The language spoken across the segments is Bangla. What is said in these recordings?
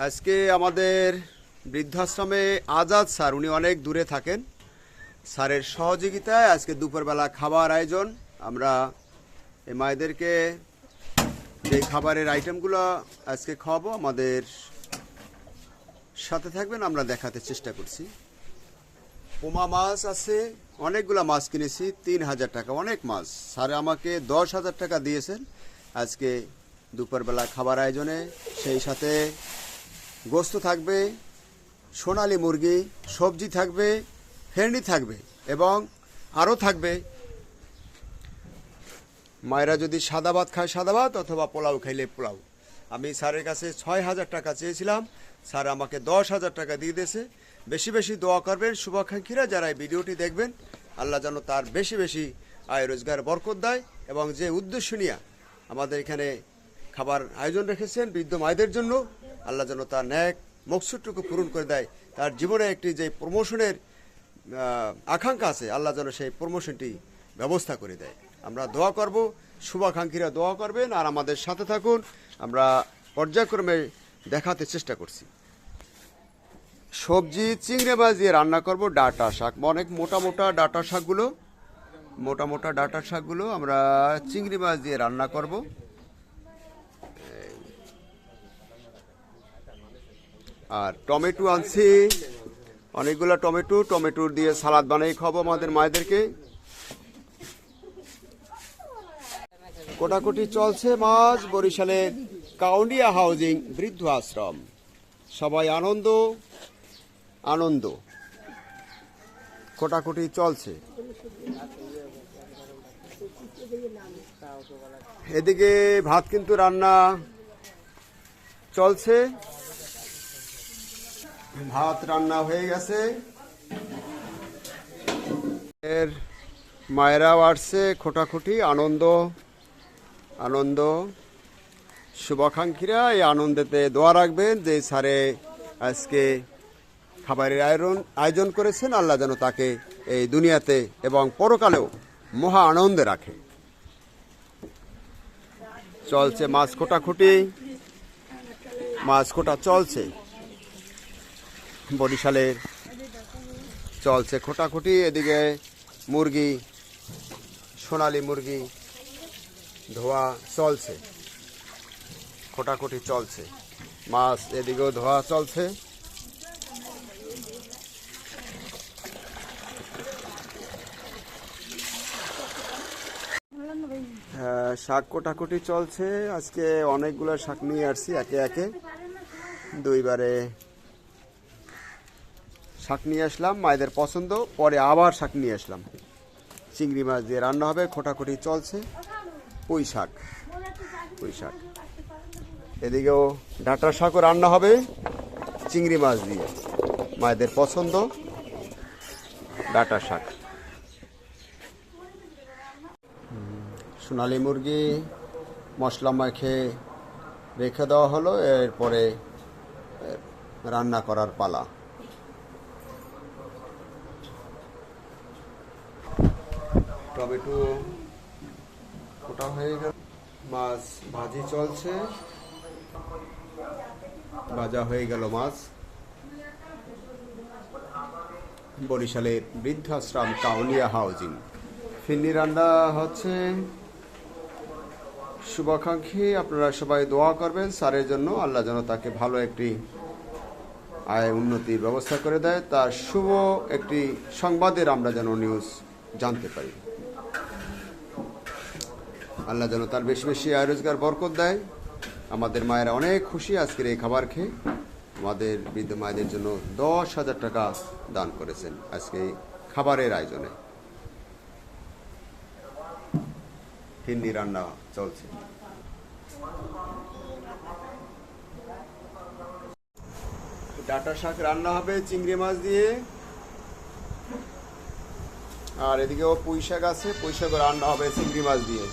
আজকে আমাদের বৃদ্ধাশ্রমে আজাদ স্যার, উনি অনেক দূরে থাকেন। স্যারের সহযোগিতায় আজকে দুপুরবেলা খাবার আয়োজন। আমরা এই মায়েদেরকে যে খাবারের আইটেমগুলো আজকে খাওয়াবো, আমাদের সাথে থাকবেন, আমরা দেখাতে চেষ্টা করছি। পোমা মাছ আছে, অনেকগুলো মাছ কিনেছি, 3,000 টাকা, অনেক মাছ। স্যার আমাকে 10,000 টাকা দিয়েছেন আজকে দুপুরবেলা খাবার আয়োজনে। সেই সাথে গোস্ত থাকবে, সোনালী মুরগি, সবজি থাকবে, ফেরনি থাকবে এবং আরও থাকবে, মায়েরা যদি সাদা ভাত খায় সাদা ভাত অথবা পোলাও খাইলে পোলাও। আমি স্যারের কাছে 6,000 টাকা চেয়েছিলাম, স্যার আমাকে 10,000 টাকা দিয়ে দিয়েছে। বেশি বেশি দোয়া করবেন শুভাকাঙ্ক্ষীরা, যারা এই ভিডিওটি দেখবেন। আল্লাহ যেন তার বেশি বেশি আয় রোজগার বরকত দেয় এবং যে উদ্দেশ্য নিয়ে আমাদের এখানে খাবার আয়োজন রেখেছেন বৃদ্ধ মায়েদের জন্য, আল্লাহ যেন তার ন্যাক মকসুদটুকু পূরণ করে দেয়। তার জীবনে একটি যে প্রমোশনের আকাঙ্ক্ষা আছে, আল্লাহ যেন সেই প্রমোশনটি ব্যবস্থা করে দেয়। আমরা দোয়া করব, শুভাকাঙ্ক্ষীরা দোয়া করবেন আর আমাদের সাথে থাকুন। আমরা পর্যায়ক্রমে দেখাতে চেষ্টা করছি। সবজি চিংড়ি মাছ দিয়ে রান্না করব, ডাঁটা শাক, অনেক মোটা মোটা ডাঁটা শাকগুলো আমরা চিংড়ি মাছ দিয়ে রান্না করব। আর টমেটো আনছি অনেকগুলো, টমেটোর দিয়ে সালাদ বানিয়ে খাবো আমাদের মায়েদেরকে। কোটাকুটি চলছে মাছ, বরিশালের কাউনিয়া হাউজিং বৃদ্ধ আশ্রম। সবাই আনন্দ, কোটাকুটি চলছে। এদিকে ভাত কিন্তু রান্না চলছে, ভাত রান্না হয়ে গেছে। এর মায়েরাও আসছে, খোটাখুটি আনন্দ। শুভাকাঙ্ক্ষীরা এই আনন্দেতে দোয়া রাখবেন যে স্যারে আজকে খাবারের আয়োজন করেছেন, আল্লাহ যেন তাকে এই দুনিয়াতে এবং পরকালেও মহা আনন্দে রাখে। চলছে মাছ খোটা চলছে, বরিশালের চলছে খোটাখুটি। এদিকে মুরগি, সোনালী মুরগি ধোয়া চলছে, খোটাখুটি চলছে। মাছ এদিকেও ধোয়া চলছে। শাক কোটাকুটি চলছে। আজকে অনেকগুলো শাক নিয়ে আসছি, একে দুইবারে শাক নিয়ে আসলাম, মায়েদের পছন্দ। পরে আবার শাক নিয়ে আসলাম, চিংড়ি মাছ দিয়ে রান্না হবে, খোটাখুটি চলছে। পুঁই শাক, এদিকেও ডাঁটা শাকও রান্না হবে চিংড়ি মাছ দিয়ে, মায়েদের পছন্দ ডাঁটা শাক। সোনালী মুরগি মশলা মাখে রেখে দেওয়া হলো, এরপরে রান্না করার পালা। টমেটো ওটা হয়ে গেল, মাছ ভাজি চলছে, ভাজা হয়ে গেল মাছ। বরিশালের বৃদ্ধাশ্রম কাউনিয়া হাউজিং ফিরনি রান্না হচ্ছে। শুভাকাঙ্ক্ষী আপনারা সবাই দোয়া করবেন স্যারের জন্য, আল্লাহ যেন তাকে ভালো একটি আয় উন্নতির ব্যবস্থা করে দেয়। তার শুভ একটি সংবাদের আমরা যেন নিউজ জানতে পারি। আল্লাহ যেন তার বেশি বেশি আয় রোজগার বরকত দেয়। আমাদের মায়েরা অনেক খুশি আজকের এই খাবার খেয়ে। আমাদের বৃদ্ধ মায়েদের জন্য 10,000 টাকা দান করেছেন আজকে খাবারের আয়োজনে। ফিরনি রান্না চলছে। ডাঁটা শাক রান্না হবে চিংড়ি মাছ দিয়ে, আর এদিকেও পুঁই শাক আছে, পুঁই শাক রান্না হবে চিংড়ি মাছ দিয়ে।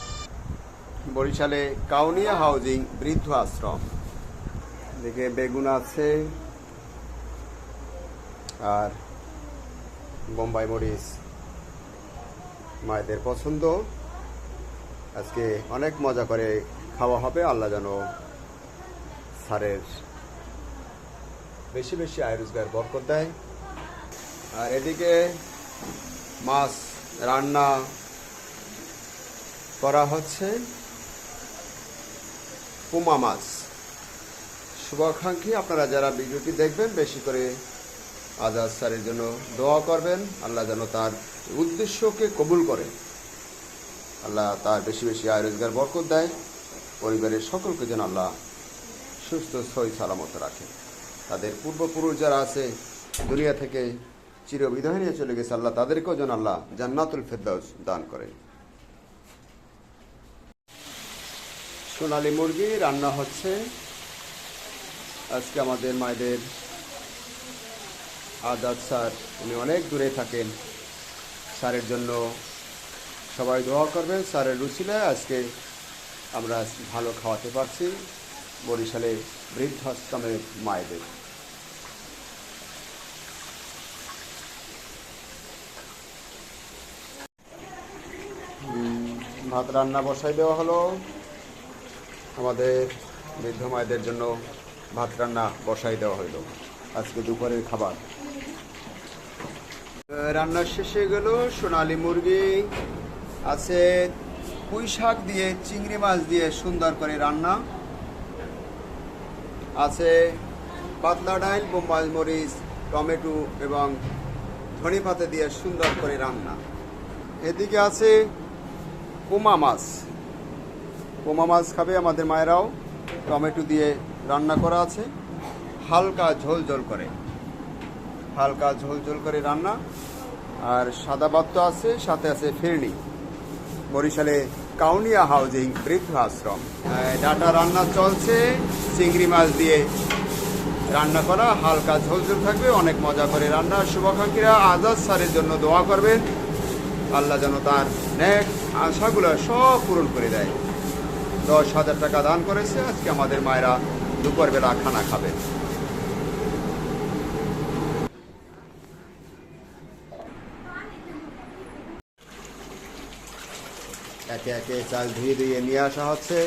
বরিশালে কাউনিয়া হাউজিং বৃদ্ধ আশ্রম। এদিকে বেগুন আছে আর বোম্বাই মরিচ, মায়েদের পছন্দ। আজকে অনেক মজা করে খাওয়া হবে। আল্লাহ যেন স্যারের বেশি বেশি আয় রোজগার বরকত দেয়। আর এদিকে মাছ রান্না করা হচ্ছে পোমা মাছ। শুভাকাঙ্ক্ষী আপনারা যারা ভিডিওটি দেখবেন বেশি করে আজাদ স্যারের জন্য দোয়া করবেন, আল্লাহ যেন তার উদ্দেশ্যকে কবুল করে, আল্লাহ তার বেশি বেশি আয় রোজগার বরকত দেয়, পরিবারের সকলকে যেন আল্লাহ সুস্থ সহি সালামত রাখে। তাদের পূর্বপুরুষ যারা আছে দুনিয়া থেকে চিরবিদায় নিয়ে চলে গেছে, আল্লাহ তাদেরকেও যেন আল্লাহ জান্নাতুল ফেরদাউস দান করে। সোনালী মুরগি রান্না হচ্ছে। আজকে আমাদের মায়েদের আজাদ স্যার উনি অনেক দূরে থাকেন, স্যারের জন্য সবাই দোয়া করবেন। স্যারের রুচিলায় আজকে আমরা ভালো খাওয়াতে পারছি বরিশালে বৃদ্ধাশ্রমের মায়েদের। ভাত রান্না বসাই দেওয়া হলো, আমাদের বৃদ্ধ মায়েদের জন্য ভাত রান্না বসাই দেওয়া হইল আজকে দুপুরের খাবার। রান্না শেষে গেল। সোনালী মুরগি আছে, পুঁই শাক দিয়ে চিংড়ি মাছ দিয়ে সুন্দর করে রান্না আছে, পাতলা ডাল বোম্বাই মরিচ টমেটো এবং ধনে পাতা দিয়ে সুন্দর করে রান্না। এদিকে আছে পোমা মাছ, পোমা মাছ খাবে আমাদের মায়েরাও, টমেটো দিয়ে রান্না করা আছে, হালকা ঝোল ঝোল করে, হালকা ঝোল ঝোল করে রান্না। আর সাদা ভাত তো আছে, সাথে আছে ফিরনি, বরিশালে কাউনিয়া হাউজিং বৃদ্ধ আশ্রম। ডাটা রান্না চলছে, চিংড়ি মাছ দিয়ে রান্না করা, হালকা ঝোল ঝোল থাকবে, অনেক মজা করে রান্না। শুভাকাঙ্ক্ষীরা আজাদ স্যারের জন্য দোয়া করবেন, আল্লাহ যেন তার নেক আশাগুলো সব পূরণ করে দেয়। 10,000 টাকা দান করেছে, আজকে আমাদের মায়েরা দুপুরবেলা খানা খাবে। একে একে চাল ধুয়ে ধুয়ে নিয়ে আসা হচ্ছে।